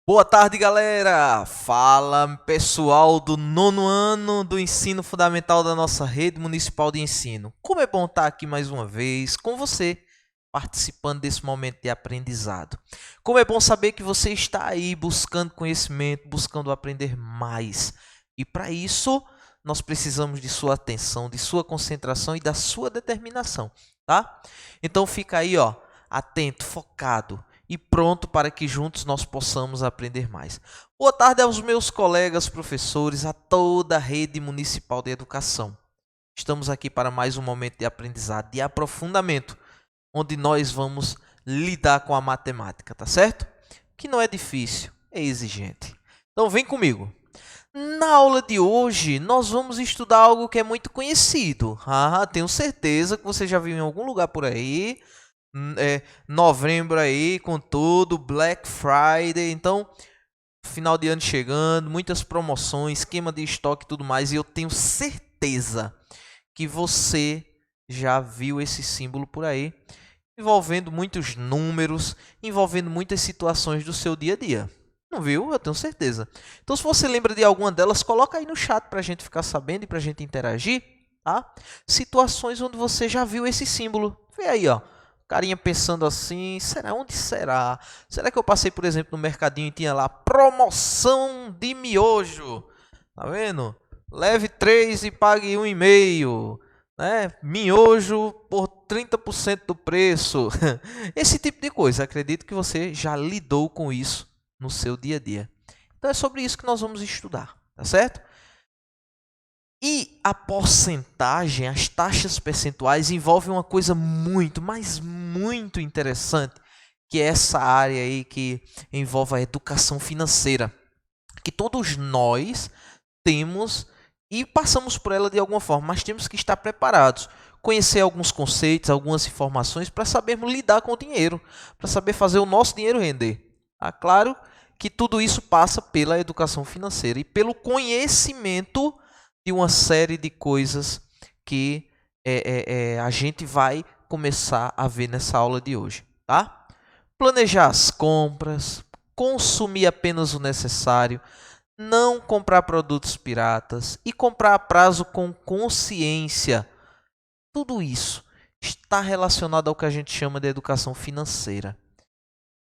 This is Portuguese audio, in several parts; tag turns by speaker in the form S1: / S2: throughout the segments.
S1: Boa tarde, galera! Fala, pessoal do nono ano do ensino fundamental da nossa rede municipal de ensino. Como é bom estar aqui mais uma vez com você, participando desse momento de aprendizado. Como é bom saber que você está aí buscando conhecimento, buscando aprender mais. E para isso, nós precisamos de sua atenção, de sua concentração e da sua determinação, tá? Então fica aí, ó, atento, focado e pronto para que juntos nós possamos aprender mais. Boa tarde aos meus colegas professores, a toda a rede municipal de educação. Estamos aqui para mais um momento de aprendizado, de aprofundamento, onde nós vamos lidar com a matemática, tá certo? Que não é difícil, é exigente. Então vem comigo. Na aula de hoje, nós vamos estudar algo que é muito conhecido. Tenho certeza que você já viu em algum lugar por aí. Novembro aí, com tudo, Black Friday. Então, final de ano chegando, muitas promoções, esquema de estoque e tudo mais. E eu tenho certeza que você já viu esse símbolo por aí, envolvendo muitos números, envolvendo muitas situações do seu dia a dia. Não viu? Eu tenho certeza. Então, se você lembra de alguma delas, coloca aí no chat para a gente ficar sabendo e para a gente interagir, tá? Situações onde você já viu esse símbolo. Vê aí, ó. Carinha pensando assim, será? Onde será? Será que eu passei, por exemplo, no mercadinho e tinha lá promoção de miojo? Tá vendo? Leve 3 e pague 1,5. Né? Miojo por 30% do preço. Esse tipo de coisa. Acredito que você já lidou com isso no seu dia a dia. Então é sobre isso que nós vamos estudar, tá certo? E a porcentagem, as taxas percentuais envolvem uma coisa muito, mas muito interessante, que é essa área aí que envolve a educação financeira, que todos nós temos e passamos por ela de alguma forma, mas temos que estar preparados, conhecer alguns conceitos, algumas informações para sabermos lidar com o dinheiro, para saber fazer o nosso dinheiro render. Claro que tudo isso passa pela educação financeira e pelo conhecimento de uma série de coisas que a gente vai começar a ver nessa aula de hoje, tá? Planejar as compras, consumir apenas o necessário, não comprar produtos piratas e comprar a prazo com consciência. Tudo isso está relacionado ao que a gente chama de educação financeira.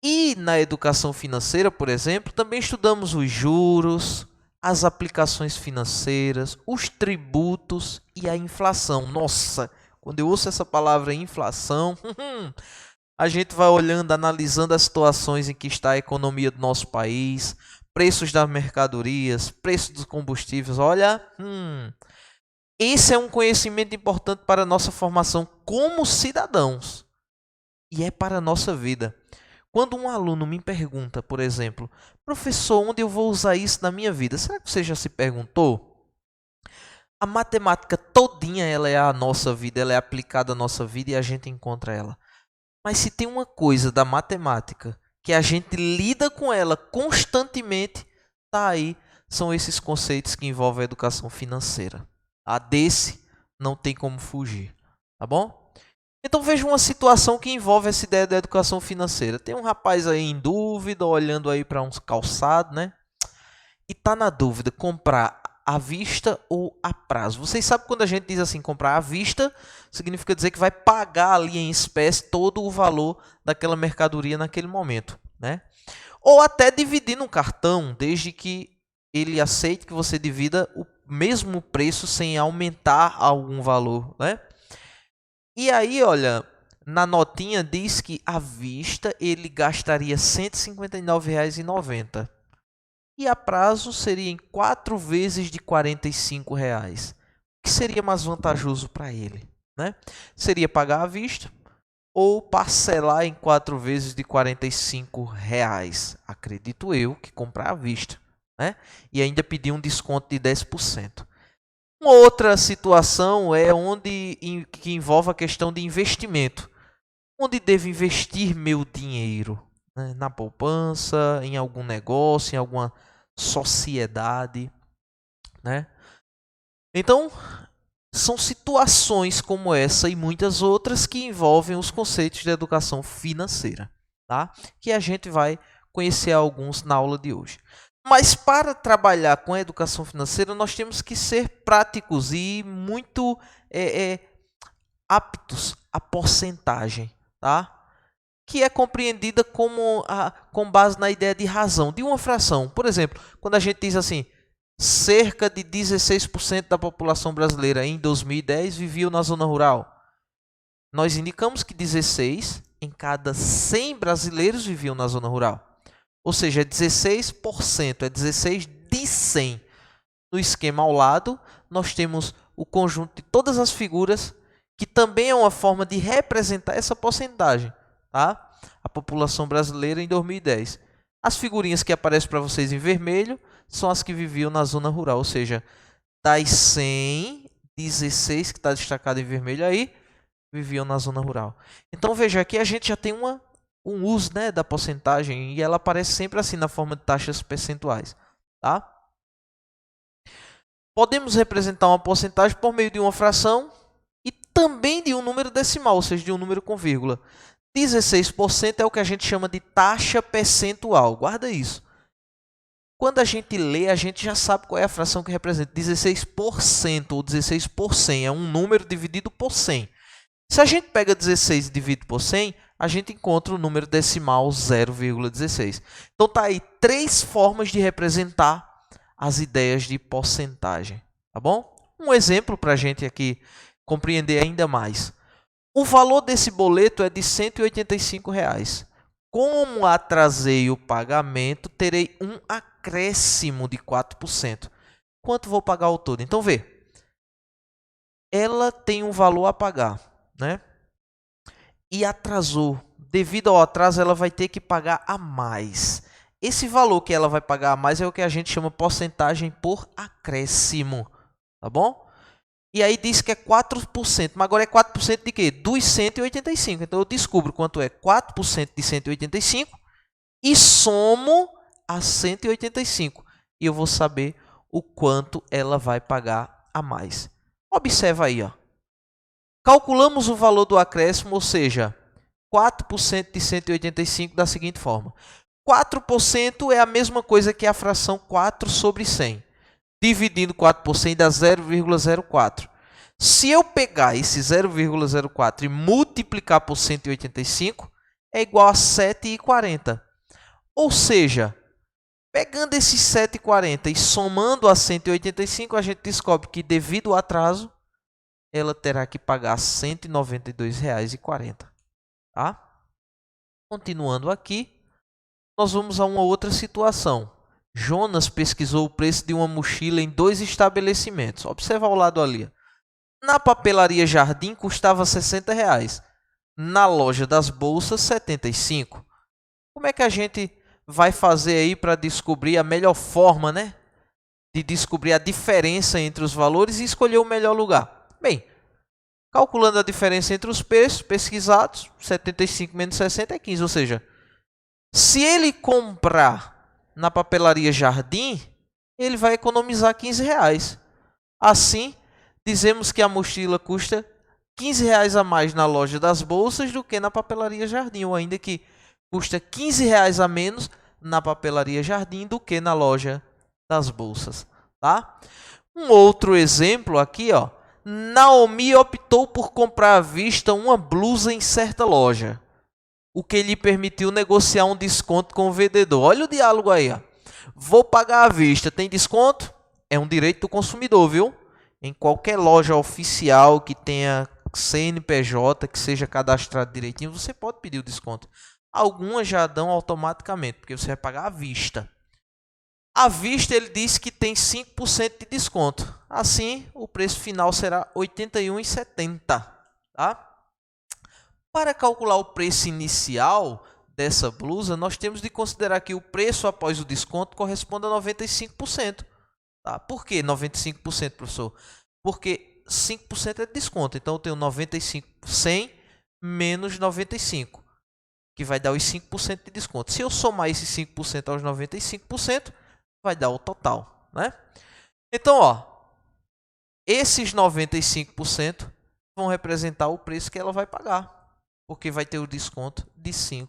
S1: E na educação financeira, por exemplo, também estudamos os juros, as aplicações financeiras, os tributos e a inflação. Nossa, quando eu ouço essa palavra inflação, a gente vai olhando, analisando as situações em que está a economia do nosso país, preços das mercadorias, preços dos combustíveis. Olha, esse é um conhecimento importante para a nossa formação como cidadãos e é para a nossa vida. Quando um aluno me pergunta, por exemplo, professor, onde eu vou usar isso na minha vida? Será que você já se perguntou? A matemática todinha ela é a nossa vida, ela é aplicada à nossa vida e a gente encontra ela. Mas se tem uma coisa da matemática que a gente lida com ela constantemente, tá aí, são esses conceitos que envolvem a educação financeira. A desse não tem como fugir, tá bom? Então veja uma situação que envolve essa ideia da educação financeira. Tem um rapaz aí em dúvida, olhando aí para uns calçados, né? E tá na dúvida, comprar à vista ou a prazo. Vocês sabem quando a gente diz assim, comprar à vista, significa dizer que vai pagar ali em espécie todo o valor daquela mercadoria naquele momento, né? Ou até dividir no cartão, desde que ele aceite que você divida o mesmo preço sem aumentar algum valor, né? E aí, olha, na notinha diz que à vista ele gastaria R$ 159,90. E a prazo seria em 4 vezes de R$ 45. O que seria mais vantajoso para ele? Né? Seria pagar à vista ou parcelar em 4 vezes de R$ 45. Acredito eu que comprar à vista. Né? E ainda pedir um desconto de 10%. Uma outra situação é que envolve a questão de investimento. Onde devo investir meu dinheiro? Né? Na poupança, em algum negócio, em alguma sociedade, né? Então, são situações como essa e muitas outras que envolvem os conceitos de educação financeira, tá? Que a gente vai conhecer alguns na aula de hoje. Mas para trabalhar com a educação financeira, nós temos que ser práticos e muito aptos à porcentagem, tá? Que é compreendida com base na ideia de razão, de uma fração. Por exemplo, quando a gente diz assim, cerca de 16% da população brasileira em 2010 vivia na zona rural. Nós indicamos que 16 em cada 100 brasileiros viviam na zona rural. Ou seja, é 16%, é 16 de 100. No esquema ao lado, nós temos o conjunto de todas as figuras, que também é uma forma de representar essa porcentagem, tá? A população brasileira em 2010. As figurinhas que aparecem para vocês em vermelho são as que viviam na zona rural, ou seja, das 100, 16 que está destacado em vermelho aí, viviam na zona rural. Então veja, aqui a gente já tem um uso, né, da porcentagem e ela aparece sempre assim na forma de taxas percentuais, tá? Podemos representar uma porcentagem por meio de uma fração e também de um número decimal, ou seja, de um número com vírgula. 16% é o que a gente chama de taxa percentual. Guarda isso. Quando a gente lê, a gente já sabe qual é a fração que representa. 16% ou 16 por 100 é um número dividido por 100. Se a gente pega 16 e divide por 100, a gente encontra o número decimal 0,16. Então tá aí 3 formas de representar as ideias de porcentagem, tá bom? Um exemplo para a gente aqui compreender ainda mais. O valor desse boleto é de R$ 185. Como atrasei o pagamento, terei um acréscimo de 4%. Quanto vou pagar ao todo? Então, vê. Ela tem um valor a pagar, né? E atrasou. Devido ao atraso, ela vai ter que pagar a mais. Esse valor que ela vai pagar a mais é o que a gente chama porcentagem por acréscimo, tá bom? E aí diz que é 4%, mas agora é 4% de quê? Dos 185. Então eu descubro quanto é 4% de 185 e somo a 185. E eu vou saber o quanto ela vai pagar a mais. Observa aí, ó. Calculamos o valor do acréscimo, ou seja, 4% de 185 da seguinte forma. 4% é a mesma coisa que a fração 4 sobre 100. Dividindo 4 por 100 dá 0,04. Se eu pegar esse 0,04 e multiplicar por 185, é igual a 7,40. Ou seja, pegando esses 7,40 e somando a 185, a gente descobre que, devido ao atraso, ela terá que pagar R$ 192,40. Tá? Continuando aqui, nós vamos a uma outra situação. Jonas pesquisou o preço de uma mochila em 2 estabelecimentos. Observa ao lado ali. Na papelaria Jardim custava R$ 60. Na loja das bolsas, R$ 75. Como é que a gente vai fazer aí para descobrir a melhor forma, né? De descobrir a diferença entre os valores e escolher o melhor lugar? Bem, calculando a diferença entre os preços pesquisados, 75 menos 60 é 15. Ou seja, se ele comprar na papelaria Jardim, ele vai economizar R$ 15. Assim, dizemos que a mochila custa R$ 15 a mais na loja das bolsas do que na papelaria Jardim, ou ainda que custa R$ 15 a menos na papelaria Jardim do que na loja das bolsas, tá? Um outro exemplo aqui, ó. Naomi optou por comprar à vista uma blusa em certa loja, o que lhe permitiu negociar um desconto com o vendedor. Olha o diálogo aí, ó. Vou pagar à vista, tem desconto? É um direito do consumidor, viu? Em qualquer loja oficial que tenha CNPJ, que seja cadastrado direitinho, você pode pedir o desconto. Algumas já dão automaticamente, porque você vai pagar à vista. À vista ele diz que tem 5% de desconto. Assim, o preço final será R$ 81,70. Tá? Para calcular o preço inicial dessa blusa, nós temos de considerar que o preço após o desconto corresponde a 95%. Tá? Por que 95%, professor? Porque 5% é de desconto. Então, eu tenho 95, 100 menos 95, que vai dar os 5% de desconto. Se eu somar esses 5% aos 95%, vai dar o total, né? Então, ó, esses 95% vão representar o preço que ela vai pagar, porque vai ter o desconto de 5%.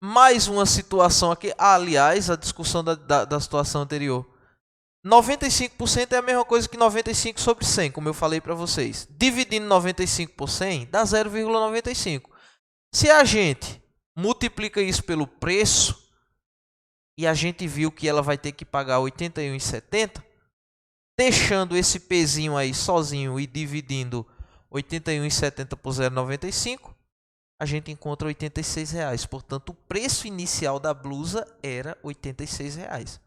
S1: Mais uma situação aqui. Aliás, a discussão da situação anterior. 95% é a mesma coisa que 95 sobre 100, como eu falei para vocês. Dividindo 95 por 100 dá 0,95. Se a gente multiplica isso pelo preço e a gente viu que ela vai ter que pagar R$ 81,70, deixando esse pezinho aí sozinho e dividindo 81,70 por 0,95, a gente encontra R$ 86,00. Portanto, o preço inicial da blusa era R$ 86,00.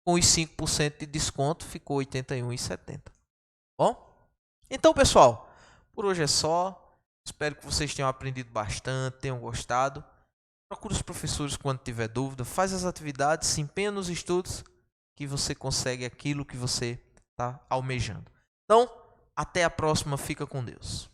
S1: Com os 5% de desconto, ficou R$ 81,70. Bom? Então, pessoal, por hoje é só. Espero que vocês tenham aprendido bastante, tenham gostado. Procure os professores quando tiver dúvida. Faz as atividades, se empenha nos estudos, que você consegue aquilo que você está almejando. Então, até a próxima. Fica com Deus.